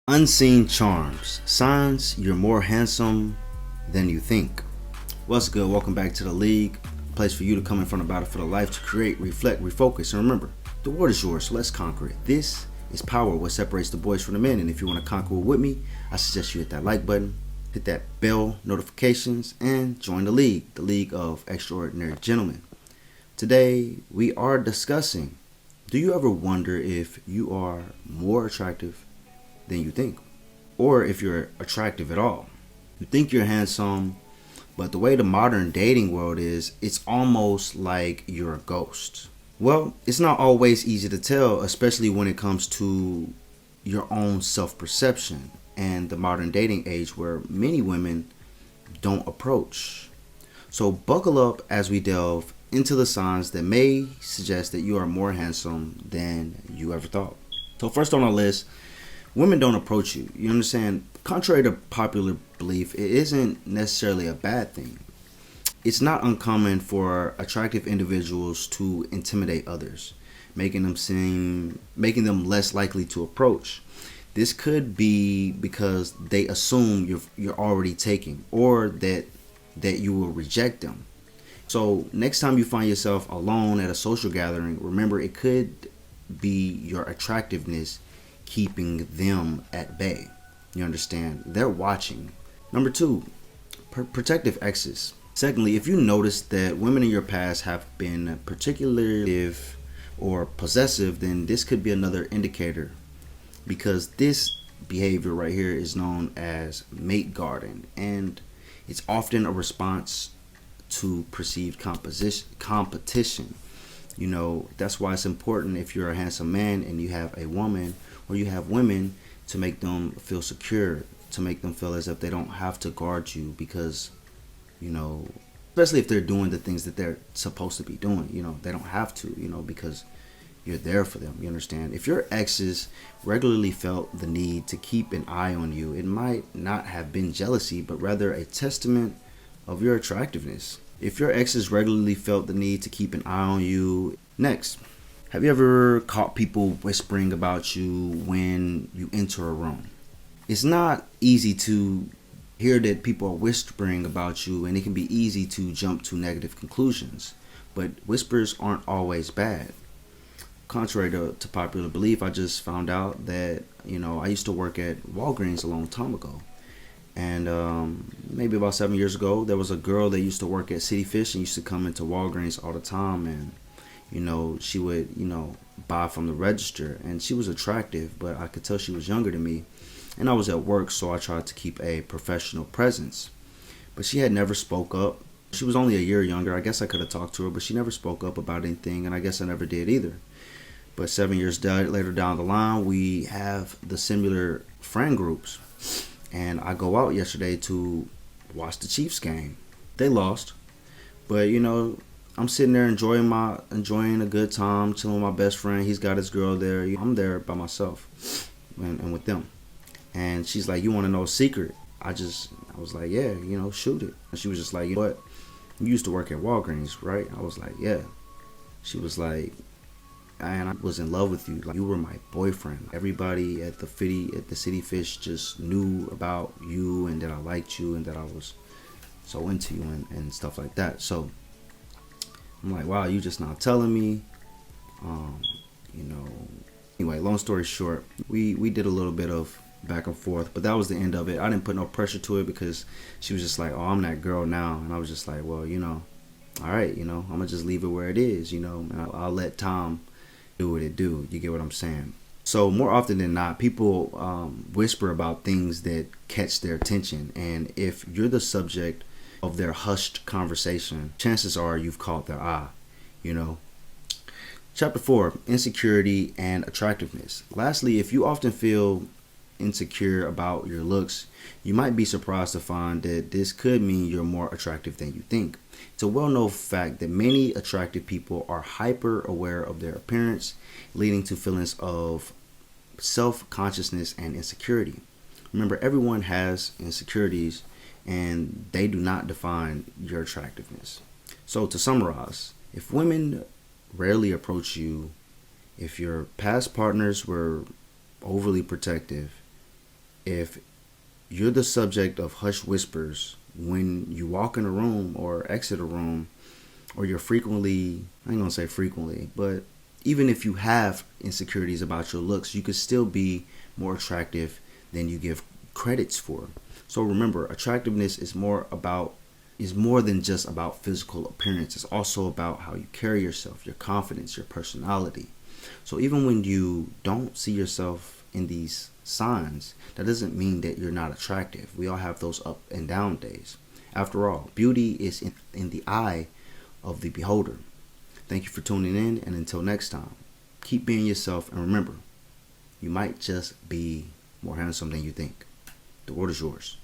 Unseen charms. Signs you're more handsome than you think. What's good? Welcome back to the league. A place for you to come in front of Battlefield of Life to create, reflect, refocus, and remember, the world is yours, so let's conquer it. This is power, what separates the boys from the men. And if you want to conquer it with me, I suggest you hit that like button, hit that bell notifications, and join the league of Extraordinary Gentlemen. Today, we are discussing, do you ever wonder if you are more attractive than you think, or if you're attractive at all? You think you're handsome, but the way the modern dating world is, it's almost like you're a ghost. Well, it's not always easy to tell, especially when it comes to your own self-perception and the modern dating age where many women don't approach. So buckle up as we delve into the signs that may suggest that you are more handsome than you ever thought. So first on our list, women don't approach you. You understand? Contrary to popular belief, it isn't necessarily a bad thing. It's not uncommon for attractive individuals to intimidate others, making them less likely to approach. This could be because they assume you're already taken, or that you will reject them. So next time you find yourself alone at a social gathering, remember it could be your attractiveness keeping them at bay. You understand? They're watching. Number two, protective exes. Secondly, if you notice that women in your past have been particularly or possessive, then this could be another indicator, because this behavior right here is known as mate guarding, and it's often a response to perceived competition. You know, that's why it's important, if you're a handsome man and you have a woman or you have women, to make them feel secure, to make them feel as if they don't have to guard you, because, you know, especially if they're doing the things that they're supposed to be doing, you know, they don't have to, you know, because you're there for them. You understand? If your exes regularly felt the need to keep an eye on you, it might not have been jealousy, but rather a testament of your attractiveness. If your exes regularly felt the need to keep an eye on you. Next, have you ever caught people whispering about you when you enter a room? It's not easy to hear that people are whispering about you, and it can be easy to jump to negative conclusions. But whispers aren't always bad. Contrary to popular belief, I just found out that, you know, I used to work at Walgreens a long time ago. And maybe about 7 years ago, there was a girl that used to work at City Fish and used to come into Walgreens all the time. And, you know, she would, you know, buy from the register. And she was attractive, but I could tell she was younger than me. And I was at work, so I tried to keep a professional presence. But she had never spoke up. She was only a year younger. I guess I could have talked to her, but she never spoke up about anything. And I guess I never did either. But 7 years later down the line, we have the similar friend groups. And I go out yesterday to watch the Chiefs game. They lost, but you know, I'm sitting there enjoying a good time, chilling with my best friend. He's got his girl there. I'm there by myself and with them. And she's like, "You want to know a secret?" I was like, "Yeah, you know, shoot it." And she was just like, "You know what? You used to work at Walgreens, right?" I was like, "Yeah." She was like, "And I was in love with you. Like, you were my boyfriend. Everybody at the City Fish just knew about you, and that I liked you, and that I was so into you, and stuff like that." So I'm like, "Wow, you just not telling me." You know. Anyway, long story short, we did a little bit of back and forth, but that was the end of it. I didn't put no pressure to it, because she was just like, "Oh, I'm that girl now," and I was just like, "Well, you know, all right, you know, I'm gonna just leave it where it is, you know, and I'll let time do what it do." You get what I'm saying? So more often than not, people whisper about things that catch their attention, and if you're the subject of their hushed conversation, chances are you've caught their eye. You know. Chapter 4: Insecurity and Attractiveness. Lastly, if you often feel insecure about your looks, you might be surprised to find that this could mean you're more attractive than you think. It's a well-known fact that many attractive people are hyper aware of their appearance, leading to feelings of self-consciousness and insecurity. Remember, everyone has insecurities, and they do not define your attractiveness. So to summarize, if women rarely approach you, if your past partners were overly protective, If you're the subject of hush whispers when you walk in a room or exit a room, or you're frequently, I ain't gonna say frequently, but even if you have insecurities about your looks, you could still be more attractive than you give credits for. So remember, attractiveness is more than just about physical appearance. It's also about how you carry yourself, your confidence, your personality. So even when you don't see yourself in these signs, that doesn't mean that you're not attractive. We all have those up and down days. After all, beauty is in the eye of the beholder. Thank you for tuning in, and until next time, keep being yourself, and remember, you might just be more handsome than you think. The world is yours.